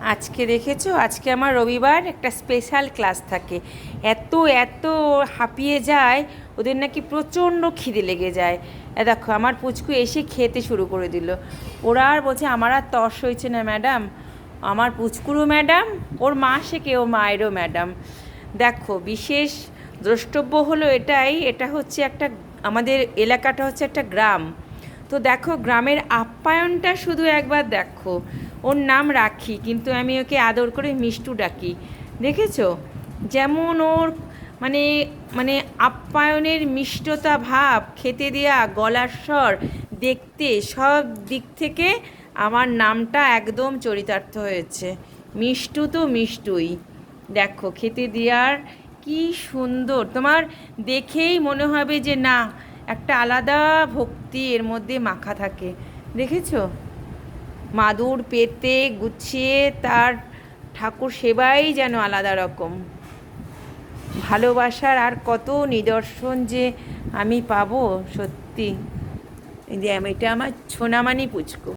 আজকে দেখেছো, আজকে আমার রবিবার একটা স্পেশাল ক্লাস থাকে। এত এত হাঁপিয়ে যায়, ওদের নাকি প্রচণ্ড খিদে লেগে যায়। দেখো আমার পুচকু এসে খেতে শুরু করে দিল। ওরা আর বলছে আমার আর তর্স হয়েছে না ম্যাডাম, আমার পুচকুরও ম্যাডাম, ওর মা শেখে ও মায়েরও ম্যাডাম। দেখো বিশেষ দ্রষ্টব্য হলো এটাই, এটা হচ্ছে একটা, আমাদের এলাকাটা হচ্ছে একটা গ্রাম। তো দেখো গ্রামের আপ্যায়নটা শুধু একবার দেখো। ওর নাম রাখি, কিন্তু আমি ওকে আদর করে মিষ্টু ডাকি। দেখেছো যেমন ওর মানে মানে আপ্যায়নের মিষ্টতা ভাব, খেতে দেয়া, গলার স্বর, দেখতে, সব দিক থেকে আমার নামটা একদম চরিতার্থ হয়েছে। মিষ্টু তো মিষ্টুই। দেখো খেতে দেওয়ার কি সুন্দর, তোমার দেখেই মনে হবে যে না, একটা আলাদা ভক্তি এর মধ্যে মাখা থাকে। দেখেছো মাদুর পেতে গুছিয়ে তার ঠাকুর সেবাই যেন আলাদা রকম ভালোবাসার। আর কত নিদর্শন যে আমি পাবো সত্যি। এই যে এটা আমার সোনামানি পুচকু।